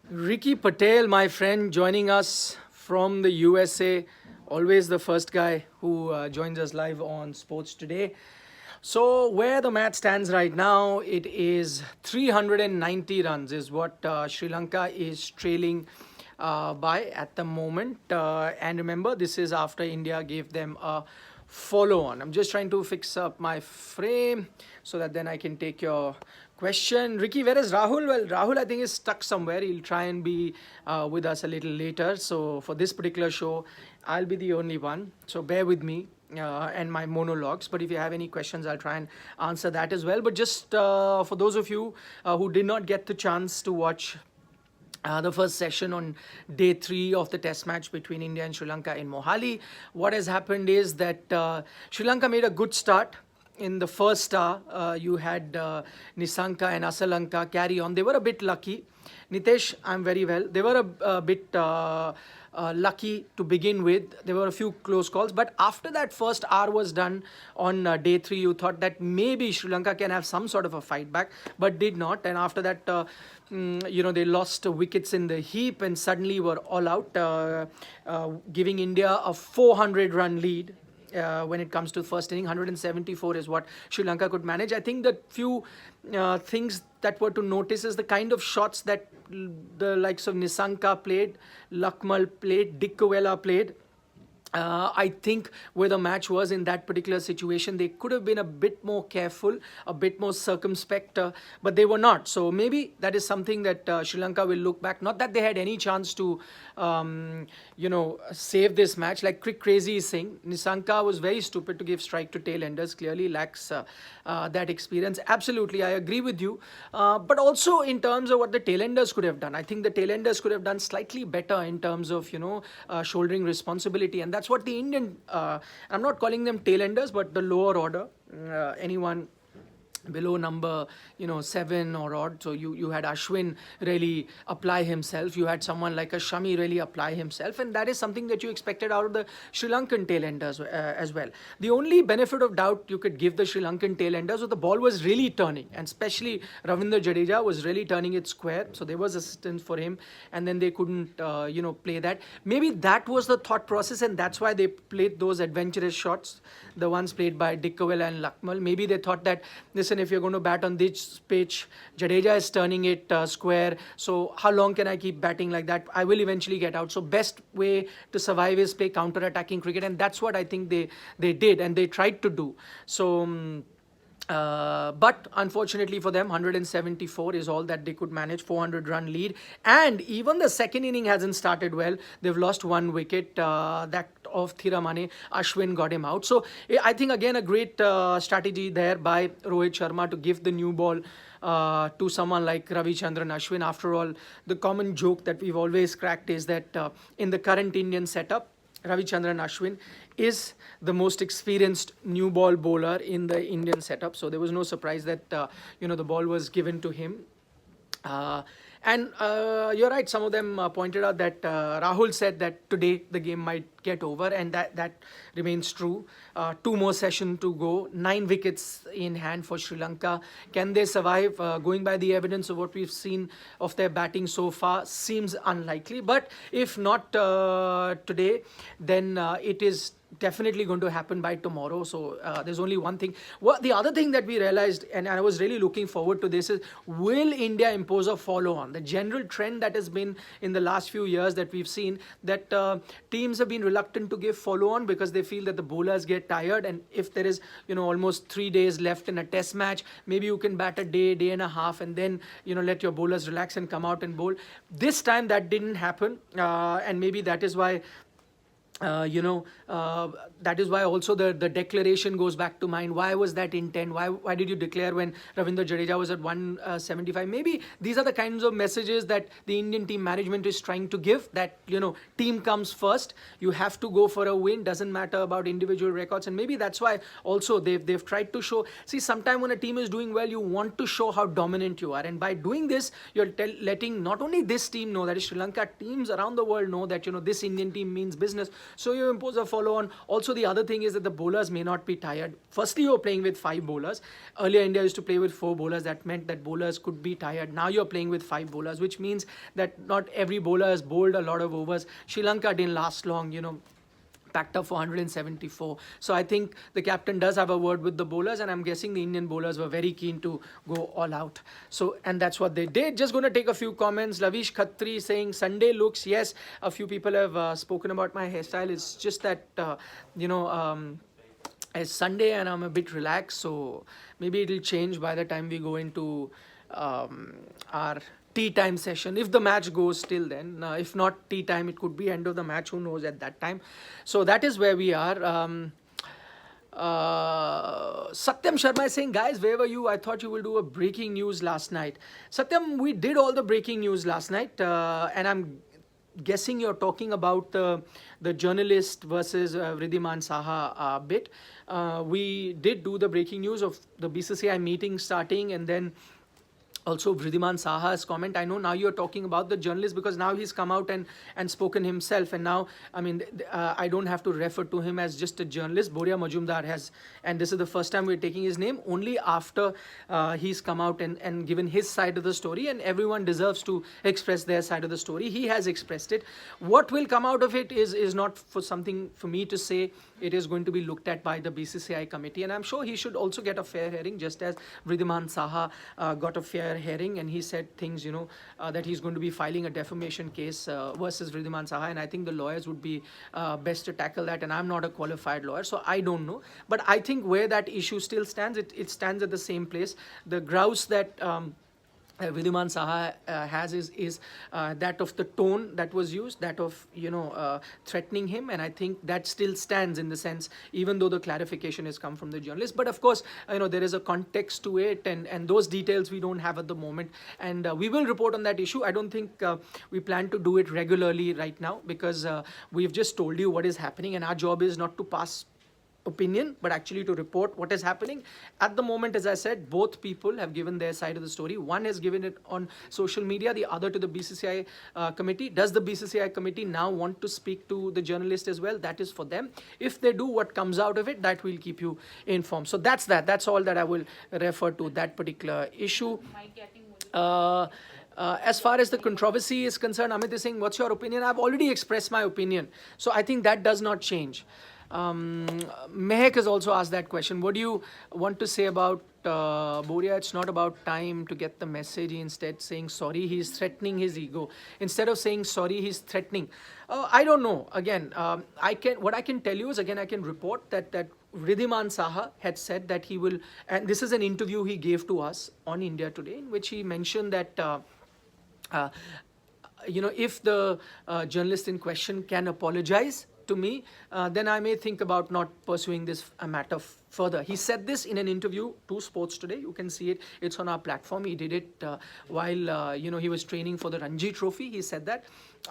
Ricky Patel, my friend, joining us from the USA. Always the first guy who joins us live on Sports Today. So, where the match stands right now, it is 390 runs, is what Sri Lanka is trailing by at the moment. And remember, this is after India gave them a follow on. I'm just trying to fix up my frame so that then I can take your question. Ricky, where is Rahul? Well, Rahul, I think, is stuck somewhere. He'll try and be with us a little later. So, for this particular show, I'll be the only one. So, bear with me. And my monologues, but if you have any questions, I'll try and answer that as well. But just for those of you who did not get the chance to watch the first session on day 3 of the test match between India and Sri Lanka in Mohali, what has happened is that Sri Lanka made a good start. In the first hour, you had Nisanka and Asalanka carry on. They were a bit lucky. Nitesh, I'm very well. They were a bit lucky to begin with. There were a few close calls, but after that first hour was done on day 3, you thought that maybe Sri Lanka can have some sort of a fight back, but did not. And after that, they lost wickets in the heap and suddenly were all out, giving India a 400-run lead. When it comes to first inning, 174 is what Sri Lanka could manage. I think the few things that were to notice is the kind of shots that the likes of Nisanka played, Lakmal played, Dickowella played. I think where the match was in that particular situation, they could have been a bit more careful, a bit more circumspect, but they were not. So maybe that is something that Sri Lanka will look back. Not that they had any chance to, save this match. Like Crazy is saying, Nisanka was very stupid to give strike to tail-enders. Clearly lacks that experience. Absolutely, I agree with you. But also in terms of what the tail-enders could have done, I think the tail-enders could have done slightly better in terms of, shouldering responsibility. And that's what the Indian, I'm not calling them tail-enders, but the lower order, anyone below number 7 or odd. So you had Ashwin really apply himself, you had someone like a Shami really apply himself, and that is something that you expected out of the Sri Lankan tailenders as well. The only benefit of doubt you could give the Sri Lankan tailenders was the ball was really turning, and especially Ravindra Jadeja was really turning it square, so there was assistance for him, and then they couldn't play that. Maybe that was the thought process, and that's why they played those adventurous shots, the ones played by Dickowella and Lakmal. Maybe they thought that, listen, if you're going to bat on this pitch, Jadeja is turning it square, so how long can I keep batting like that? I will eventually get out. So best way to survive is play counter-attacking cricket, and that's what I think they did, and they tried to do. So but unfortunately for them, 174 is all that they could manage, 400-run lead. And even the second inning hasn't started well. They've lost 1 wicket, that of Thiramane. Ashwin got him out. So I think, again, a great strategy there by Rohit Sharma to give the new ball to someone like Ravichandran Ashwin. After all, the common joke that we've always cracked is that in the current Indian setup, Ravichandran Ashwin is the most experienced new ball bowler in the Indian setup. So there was no surprise that the ball was given to him. And you're right, some of them pointed out that Rahul said that today the game might get over, and that remains true. 2 more sessions to go, 9 wickets in hand for Sri Lanka. Can they survive? Going by the evidence of what we've seen of their batting so far, seems unlikely. But if not today, then it is definitely going to happen by tomorrow. So there's only one thing. The other thing that we realized, and I was really looking forward to this, is will India impose a follow-on? The general trend that has been in the last few years that we've seen, that teams have been reluctant to give follow-on because they feel that the bowlers get tired, and if there is almost 3 days left in a test match, maybe you can bat a day and a half, and then let your bowlers relax and come out and bowl. This time that didn't happen, and maybe that is why that is why also the declaration goes back to mind. Why was that intent? Why did you declare when Ravindra Jadeja was at 175? Maybe these are the kinds of messages that the Indian team management is trying to give, that team comes first, you have to go for a win, doesn't matter about individual records. And maybe that's why also they've tried to show, see, sometime when a team is doing well, you want to show how dominant you are, and by doing this, you're letting not only this team know, that is Sri Lanka, teams around the world know that this Indian team means business. So you impose a follow on. Also, the other thing is that the bowlers may not be tired. Firstly, you're playing with 5 bowlers. Earlier, India used to play with 4 bowlers. That meant that bowlers could be tired. Now you're playing with 5 bowlers, which means that not every bowler has bowled a lot of overs. Sri Lanka didn't last long, packed up for 174. So I think the captain does have a word with the bowlers, and I'm guessing the Indian bowlers were very keen to go all out. So, and that's what they did. Just going to take a few comments. Lavish Khatri saying Sunday looks, yes, a few people have spoken about my hairstyle. It's just that, it's Sunday and I'm a bit relaxed, so maybe it'll change by the time we go into our tea time session, if the match goes till then. If not tea time, it could be end of the match, who knows at that time. So that is where we are. Satyam Sharma is saying, guys, where were you? I thought you will do a breaking news last night. Satyam, we did all the breaking news last night, and I'm guessing you're talking about the journalist versus Vridhiman Saha bit. We did do the breaking news of the BCCI meeting starting, and then also Vridhiman Saha's comment. I know now you're talking about the journalist because now he's come out and spoken himself, and now, I mean, I don't have to refer to him as just a journalist. Boria Majumdar has, and this is the first time we're taking his name, only after he's come out and given his side of the story, and everyone deserves to express their side of the story. He has expressed it. What will come out of it is not for something for me to say. It is going to be looked at by the BCCI committee, and I'm sure he should also get a fair hearing, just as Vridhiman Saha got a fair hearing, and he said things, that he's going to be filing a defamation case versus Vridhiman Saha, and I think the lawyers would be best to tackle that, and I'm not a qualified lawyer, so I don't know. But I think where that issue still stands, it stands at the same place. The grouse that Vridhiman Saha has is that of the tone that was used, that of threatening him, and I think that still stands in the sense, even though the clarification has come from the journalist. But of course, there is a context to it, and those details we don't have at the moment, and we will report on that issue. I don't think we plan to do it regularly right now, because we've just told you what is happening, and our job is not to pass opinion, but actually to report what is happening. At the moment, as I said, both people have given their side of the story. One has given it on social media, the other to the BCCI committee. Does the BCCI committee now want to speak to the journalist as well? That is for them. If they do, what comes out of it, that will keep you informed. So that's that. That's all that I will refer to that particular issue. As far as the controversy is concerned, Amit is saying, what's your opinion? I've already expressed my opinion. So I think that does not change. Mehek has also asked that question. What do you want to say about Boria? It's not about time to get the message. He instead saying sorry. He's threatening his ego. Instead of saying sorry, he's threatening. I don't know. Again, what I can tell you is, again, I can report that Vridhiman Saha had said that he will, and this is an interview he gave to us on India Today, in which he mentioned that if the journalist in question can apologize to me, then I may think about not pursuing this matter further. He said this in an interview to Sports Today. You can see it. It's on our platform. He did it while he was training for the Ranji Trophy. He said that.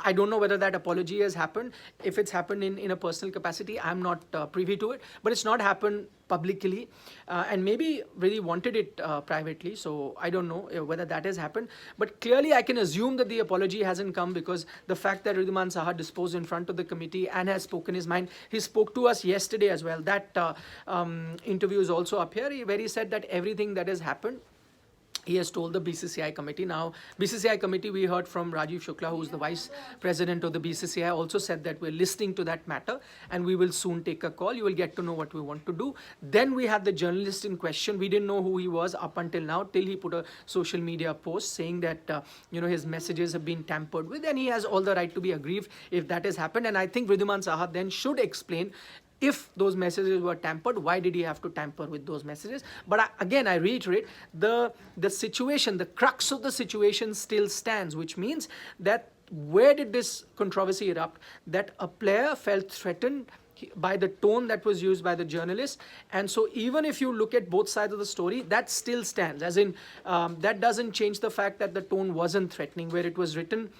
I don't know whether that apology has happened. If it's happened in a personal capacity, I'm not privy to it. But it's not happened publicly, and maybe really wanted it privately. So I don't know whether that has happened. But clearly, I can assume that the apology hasn't come, because the fact that Vridhiman Saha disposed in front of the committee and has spoken his mind. He spoke to us yesterday as well. That interview is also up here, where he said that everything that has happened, he has told the BCCI committee. Now, BCCI committee, we heard from Rajiv Shukla, who is the vice president of the BCCI, also said that we're listening to that matter, and we will soon take a call. You will get to know what we want to do. Then we have the journalist in question. We didn't know who he was up until now, till he put a social media post saying that his messages have been tampered with, and he has all the right to be aggrieved if that has happened. And I think Vridhiman Saha then should explain, if those messages were tampered, why did he have to tamper with those messages? But again, I reiterate, the situation, the crux of the situation still stands, which means that where did this controversy erupt? That a player felt threatened by the tone that was used by the journalist. And so even if you look at both sides of the story, that still stands. As in, that doesn't change the fact that the tone wasn't threatening, where it was written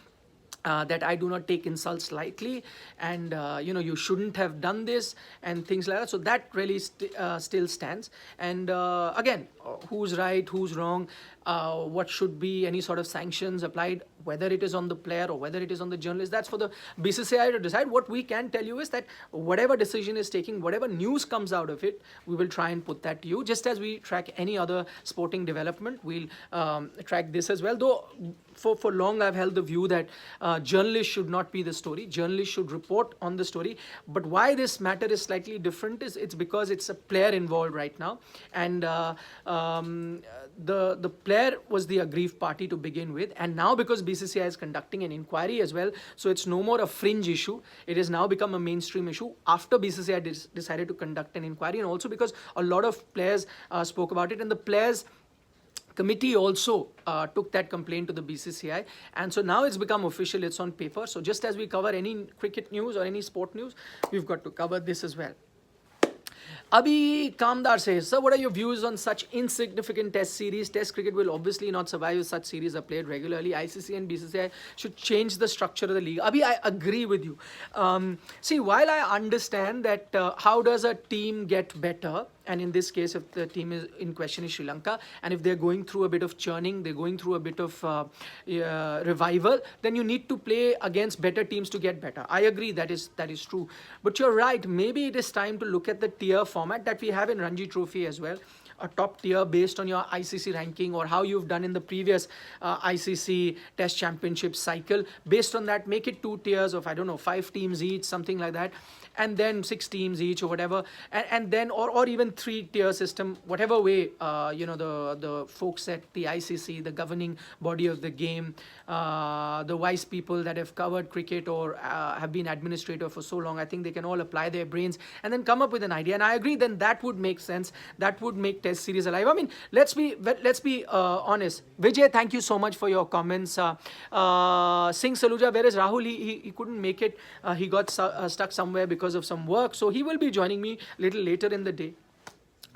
that I do not take insults lightly, and you shouldn't have done this, and things like that. So that really still stands. And again, who's right, who's wrong, what should be any sort of sanctions applied, whether it is on the player or whether it is on the journalist, that's for the BCCI to decide. What we can tell you is that whatever decision is taking, whatever news comes out of it, we will try and put that to you, just as we track any other sporting development. We'll track this as well, though for long I've held the view that journalists should not be the story. Journalists should report on the story. But why this matter is slightly different is it's because it's a player involved right now, and the player was the aggrieved party to begin with, and now because BCCI is conducting an inquiry as well, so it's no more a fringe issue. It has now become a mainstream issue after BCCI decided to conduct an inquiry, and also because a lot of players spoke about it, and the players committee also took that complaint to the BCCI, and so now it's become official, it's on paper. So just as we cover any cricket news or any sport news, we've got to cover this as well. Abhi Kamdar says, sir, what are your views on such insignificant test series? Test cricket will obviously not survive if such series are played regularly. ICC and BCCI should change the structure of the league. Abhi, I agree with you. See, while I understand that how does a team get better, and in this case, if the team is in question is Sri Lanka, and if they're going through a bit of churning, they're going through a bit of revival, then you need to play against better teams to get better. I agree, that is true. But you're right, maybe it is time to look at the tier format that we have in Ranji Trophy as well. A top tier based on your ICC ranking or how you've done in the previous ICC Test Championship cycle. Based on that, make it 2 tiers of, I don't know, 5 teams each, something like that, and then 6 teams each or whatever, and then or even 3-tier system, whatever way the folks at the ICC, the governing body of the game, the wise people that have covered cricket or have been administrator for so long, I think they can all apply their brains and then come up with an idea. And I agree, then that would make sense. That would make Test series alive. I mean, let's be honest. Vijay, thank you so much for your comments. Singh Saluja, where is Rahul? He couldn't make it. He got stuck somewhere because of some work, so he will be joining me a little later in the day.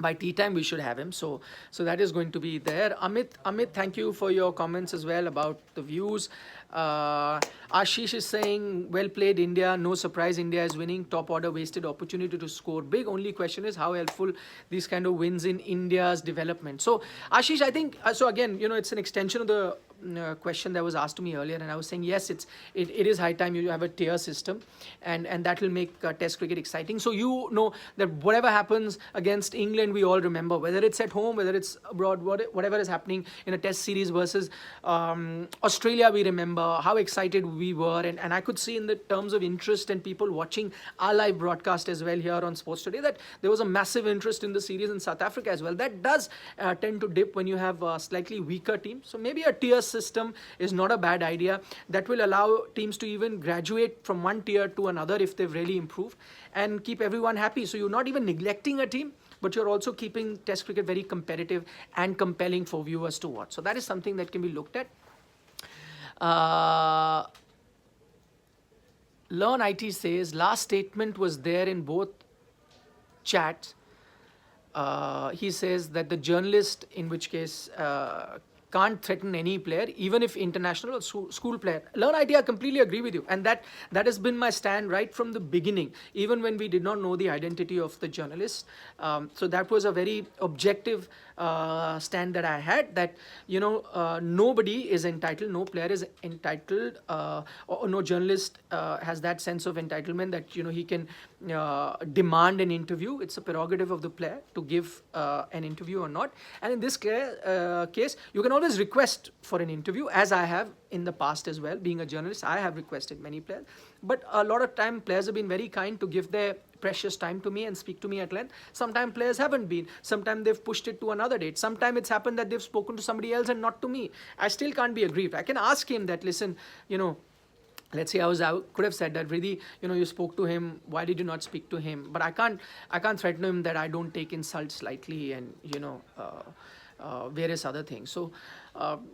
By tea time we should have him, so that is going to be there. Amit, thank you for your comments as well about the views. Ashish is saying, well played India, no surprise India is winning, top order wasted opportunity to score big, only question is how helpful these kind of wins in India's development. So Ashish, I think, so again, it's an extension of the question that was asked to me earlier, and I was saying yes, it is high time you have a tier system, and that will make Test cricket exciting. So you know that whatever happens against England, we all remember, whether it's at home, whether it's abroad, whatever is happening in a Test series versus Australia, we remember how excited we were, and I could see in the terms of interest and people watching our live broadcast as well here on Sports Today that there was a massive interest in the series in South Africa as well. That does tend to dip when you have slightly weaker teams. So maybe a tier system is not a bad idea. That will allow teams to even graduate from one tier to another if they've really improved and keep everyone happy. So you're not even neglecting a team, but you're also keeping Test cricket very competitive and compelling for viewers to watch. So that is something that can be looked at. Learn IT says, last statement was there in both chats. He says that the journalist, in which case can't threaten any player, even if international or school player. Learn IT, I completely agree with you, and that has been my stand right from the beginning, even when we did not know the identity of the journalist. So that was a very objective stand that I had, that nobody is entitled, no player is entitled, or no journalist has that sense of entitlement that he can demand an interview. It's a prerogative of the player to give an interview or not, and in this case you can always request for an interview, as I have in the past as well. Being a journalist, I have requested many players, but a lot of time players have been very kind to give their precious time to me and speak to me at length. Sometimes players haven't been. Sometimes they've pushed it to another date. Sometimes it's happened that they've spoken to somebody else and not to me. I still can't be aggrieved. I can ask him that, listen, let's say I could have said that, Vriddhi, you spoke to him, why did you not speak to him? But I can't threaten him that I don't take insults lightly and various other things. So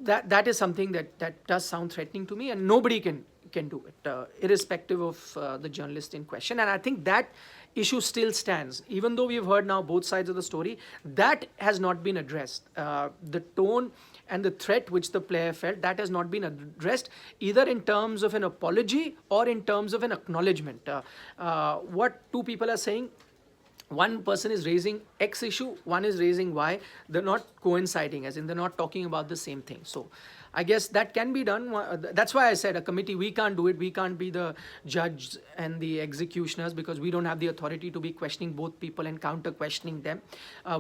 that is something that does sound threatening to me, and nobody can do it, irrespective of the journalist in question. And I think that issue still stands, even though we've heard now both sides of the story. That has not been addressed. The tone and the threat which the player felt, that has not been addressed, either in terms of an apology or in terms of an acknowledgement. What two people are saying, one person is raising X issue, one is raising Y. They're not coinciding, as in they're not talking about the same thing. So I guess that can be done. That's why I said a committee, we can't do it. We can't be the judge and the executioners because we don't have the authority to be questioning both people and counter questioning them.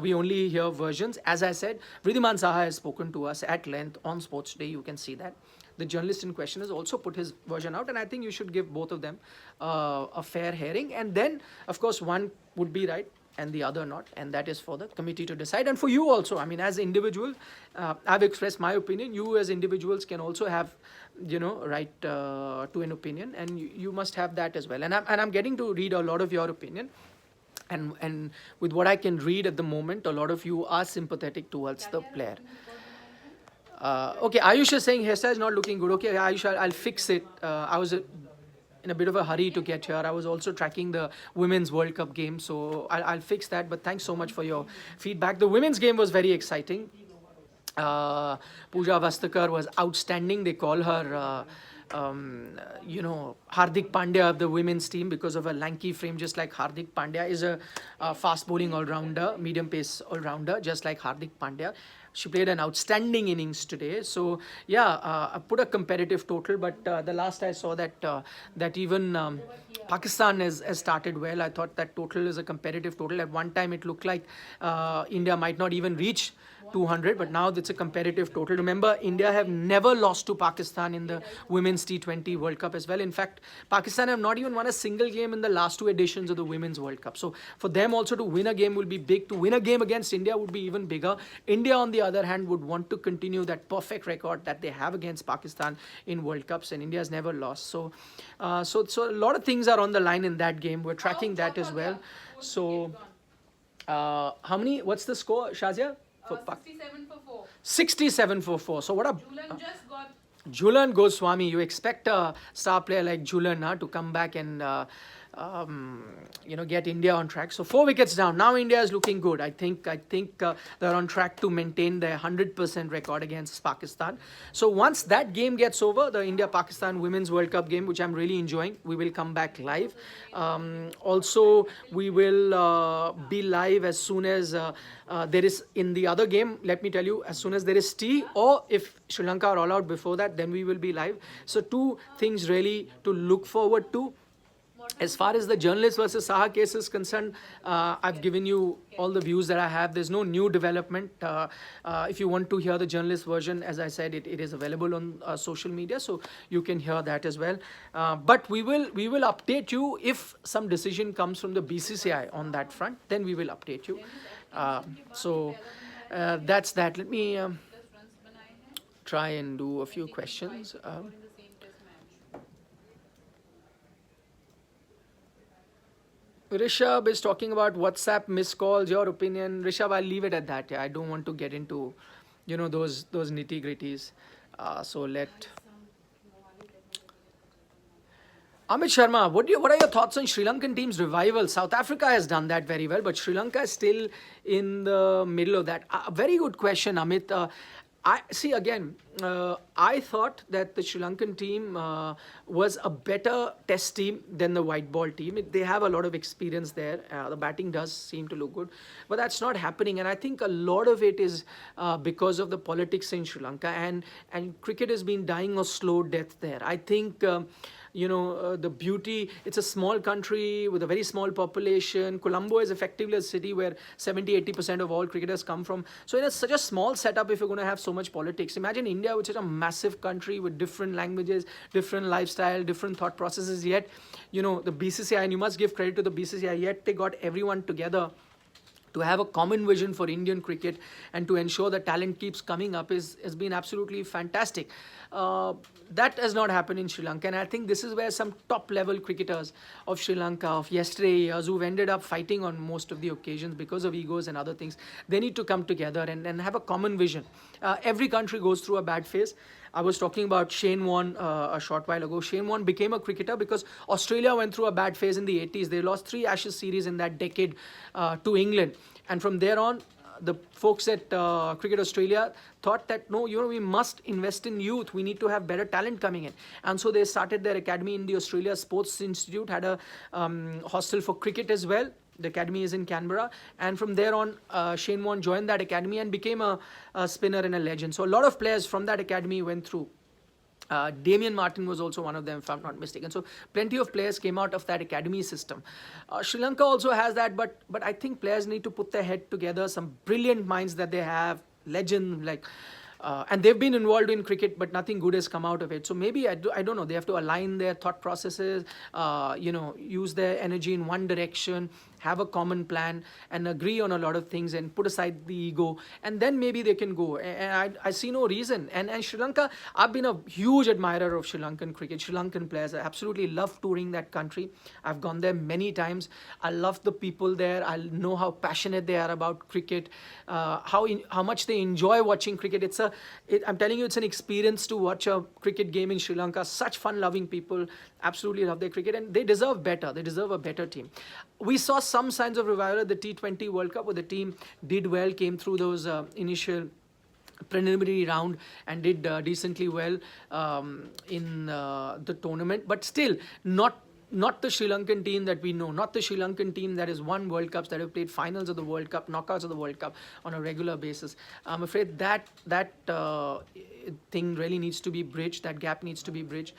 We only hear versions. As I said, Vridhiman Saha has spoken to us at length on Sports Day. You can see that. The journalist in question has also put his version out, and I think you should give both of them a fair hearing. And then, of course, one would be right and the other not, and that is for the committee to decide. And for you also, I mean, as individual, I've expressed my opinion. You as individuals can also have, right to an opinion, and you must have that as well. And I'm getting to read a lot of your opinion. And with what I can read at the moment, a lot of you are sympathetic towards the player. Okay, Ayush is saying hairstyle is not looking good. Okay, Ayush, I'll fix it. I was in a bit of a hurry to get here. I was also tracking the Women's World Cup game, so I'll fix that. But thanks so much for your feedback. The women's game was very exciting. Pooja Vastakar was outstanding. They call her, Hardik Pandya of the women's team because of a lanky frame, just like Hardik Pandya is a fast bowling all-rounder, medium pace all-rounder, just like Hardik Pandya. She played an outstanding innings today. So, yeah, I put a competitive total, but the last I saw that even Pakistan has started well. I thought that total is a competitive total. At one time, it looked like India might not even reach 200, but now it's a competitive total. Remember, India have never lost to Pakistan in the Women's T20 World Cup as well. In fact, Pakistan have not even won a single game in the last two editions of the Women's World Cup. So for them also to win a game will be big. To win a game against India would be even bigger. India, on the other hand, would want to continue that perfect record that they have against Pakistan in World Cups, and India has never lost. So, so a lot of things are on the line in that game. We're tracking that as well. So, how many? What's the score, Shazia? 67 for 4. 67 for 4. So what a... Julan just got... Julan Goswami. You expect a star player like Julan to come back and, get India on track. So 4 wickets down. Now India is looking good. I think they're on track to maintain their 100% record against Pakistan. So once that game gets over, the India-Pakistan Women's World Cup game, which I'm really enjoying, we will come back live. Also, we will be live as soon as there is, in the other game, let me tell you, as soon as there is tea, or if Sri Lanka are all out before that, then we will be live. So 2 things really to look forward to. As far as the journalist versus Saha case is concerned, I've given you all the views that I have. There's no new development. If you want to hear the journalist version, as I said, it is available on social media, so you can hear that as well. But we will update you if some decision comes from the BCCI on that front. Then we will update you. So that's that. Let me try and do a few questions. Rishabh is talking about WhatsApp missed calls. Your opinion, Rishabh? I'll leave it at that. Yeah, I don't want to get into, those nitty gritties. So let Amit Sharma. What are your thoughts on Sri Lankan team's revival? South Africa has done that very well, but Sri Lanka is still in the middle of that. Very good question, Amit. I see again. I thought that the Sri Lankan team was a better test team than the white ball team. They have a lot of experience there. The batting does seem to look good, but that's not happening. And I think a lot of it is because of the politics in Sri Lanka, and cricket has been dying a slow death there. I think. The beauty, it's a small country with a very small population. Colombo is effectively a city where 70-80% of all cricketers come from. So in such a small setup, if you're going to have so much politics, imagine India, which is a massive country with different languages, different lifestyle, different thought processes, yet, the BCCI, and you must give credit to the BCCI, yet they got everyone together to have a common vision for Indian cricket and to ensure that talent keeps coming up has been absolutely fantastic. That has not happened in Sri Lanka, and I think this is where some top-level cricketers of Sri Lanka of yesterday who've ended up fighting on most of the occasions because of egos and other things, they need to come together and have a common vision. Every country goes through a bad phase. I was talking about Shane Warne a short while ago. Shane Warne became a cricketer because Australia went through a bad phase in the 80s. They lost 3 Ashes series in that decade to England. And from there on, the folks at Cricket Australia thought that, no, we must invest in youth. We need to have better talent coming in. And so they started their academy in the Australia Sports Institute, had a hostel for cricket as well. The academy is in Canberra, and from there on, Shane Warne joined that academy and became a spinner and a legend. So a lot of players from that academy went through. Damien Martin was also one of them, if I'm not mistaken. So plenty of players came out of that academy system. Sri Lanka also has that, but I think players need to put their head together. Some brilliant minds that they have, legend like. And they've been involved in cricket, but nothing good has come out of it. So maybe, I don't know, they have to align their thought processes, use their energy in one direction, have a common plan, and agree on a lot of things, and put aside the ego, and then maybe they can go. And I see no reason. And Sri Lanka, I've been a huge admirer of Sri Lankan cricket, Sri Lankan players. I absolutely love touring that country. I've gone there many times. I love the people there. I know how passionate they are about cricket, how much they enjoy watching cricket. I'm telling you, it's an experience to watch a cricket game in Sri Lanka. Such fun-loving people, absolutely love their cricket, and they deserve better. They deserve a better team. We saw some signs of revival at the T20 World Cup, where the team did well, came through those initial preliminary round and did decently well in the tournament, but still not the Sri Lankan team that we know, not the Sri Lankan team that has won World Cups, that have played finals of the World Cup, knockouts of the World Cup on a regular basis. I'm afraid that thing really needs to be bridged, that gap needs to be bridged.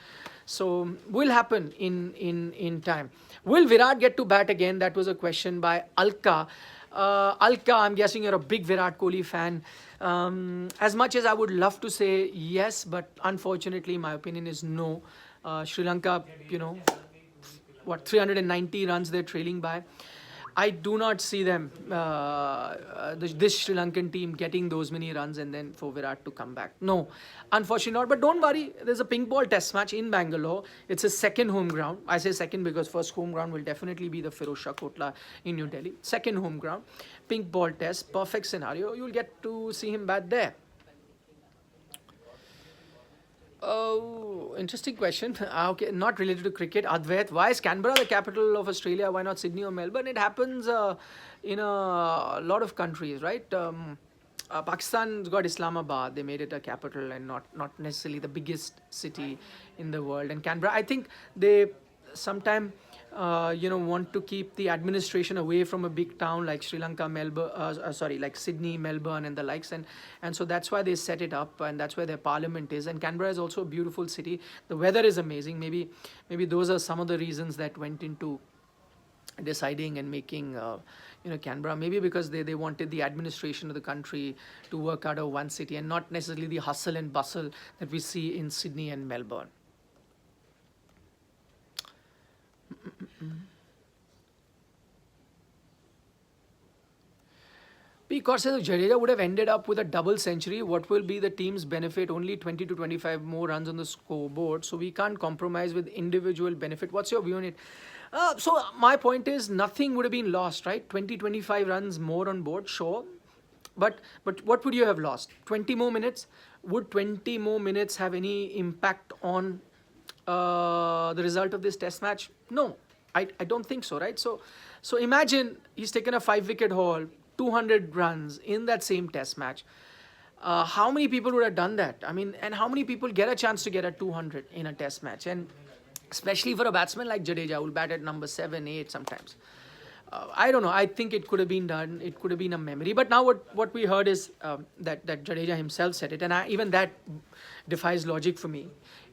So will happen in time. Will Virat get to bat again? That was a question by Alka. Alka, I'm guessing you're a big Virat Kohli fan. As much as I would love to say yes, but unfortunately my opinion is no. Sri Lanka, 390 runs they're trailing by. I do not see them, this Sri Lankan team, getting those many runs and then for Virat to come back. No, unfortunately not. But don't worry, there's a pink ball test match in Bangalore. It's a second home ground. I say second because first home ground will definitely be the Firozshah Kotla in New Delhi. Second home ground, pink ball test, perfect scenario. You'll get to see him bat there. Oh, interesting question. Okay, not related to cricket. Advait, why is Canberra the capital of Australia? Why not Sydney or Melbourne? It happens in a lot of countries, right? Pakistan's got Islamabad. They made it a capital and not necessarily the biggest city in the world. And Canberra, I think they sometime want to keep the administration away from a big town like Sri Lanka, like Sydney, Melbourne, and the likes, and so that's why they set it up, and that's where their parliament is. And Canberra is also a beautiful city. The weather is amazing. Maybe those are some of the reasons that went into deciding and making Canberra. Maybe because they wanted the administration of the country to work out of one city and not necessarily the hustle and bustle that we see in Sydney and Melbourne. Because if Jadeja would have ended up with a double century, what will be the team's benefit? Only 20 to 25 more runs on the scoreboard. So we can't compromise with individual benefit. What's your view on it? So my point is, nothing would have been lost, right? 20-25 runs more on board, sure. But what would you have lost? 20 more minutes? Would 20 more minutes have any impact on the result of this test match? No, I don't think so, right? So imagine he's taken a 5-wicket haul, 200 runs in that same test match. How many people would have done that? I mean, and how many people get a chance to get a 200 in a test match? And especially for a batsman like Jadeja, who will bat at number 7, 8 sometimes. I don't know. I think it could have been done. It could have been a memory. But now what we heard is that Jadeja himself said it. And even that defies logic for me.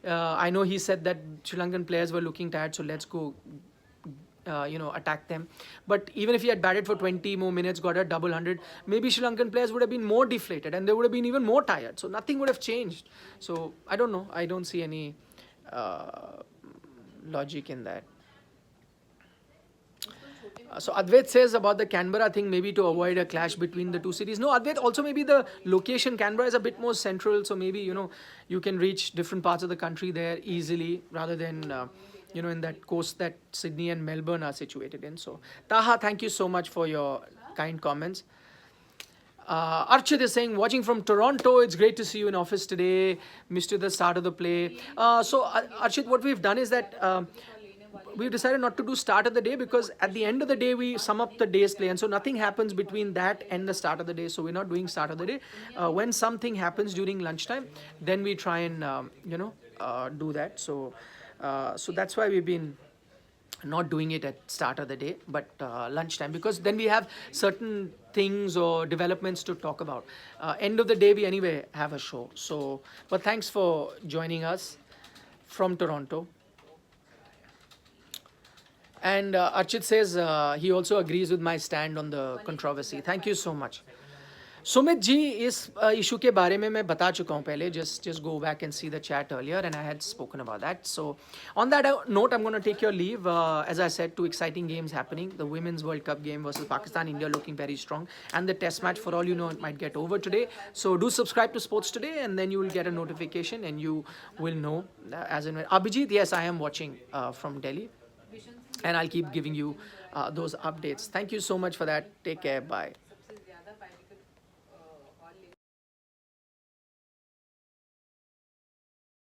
I know he said that Sri Lankan players were looking tired, so let's go attack them. But even if he had batted for 20 more minutes, got a double 100, maybe Sri Lankan players would have been more deflated and they would have been even more tired. So nothing would have changed. So I don't know. I don't see any logic in that. So Advait says about the Canberra thing, maybe to avoid a clash between the two cities. No, Advait, also maybe the location, Canberra is a bit more central, so maybe, you can reach different parts of the country there easily rather than, in that coast that Sydney and Melbourne are situated in. So, Taha, thank you so much for your kind comments. Archit is saying, watching from Toronto, it's great to see you in office today. Missed you the start of the play. So, Archit, what we've done is that we've decided not to do start of the day because at the end of the day, we sum up the day's play. And so nothing happens between that and the start of the day. So we're not doing start of the day. When something happens during lunchtime, then we try and, do that. So that's why we've been not doing it at start of the day, but lunchtime, because then we have certain things or developments to talk about. End of the day, we anyway have a show. So, but thanks for joining us from Toronto. And Archit says he also agrees with my stand on the controversy. Thank you so much. Sumit ji, इस issue के बारे में मैं बता चुका हूँ पहले. Just go back and see the chat earlier, and I had spoken about that. So on that note, I'm going to take your leave. As I said, 2 exciting games happening. The Women's World Cup game versus Pakistan, India looking very strong, and the test match, for all you know, it might get over today. So do subscribe to Sports Today, and then you will get a notification and you will know as in when. Abhijit, yes, I am watching from Delhi, and I'll keep giving you those updates. Thank you so much for that. Take care. Bye.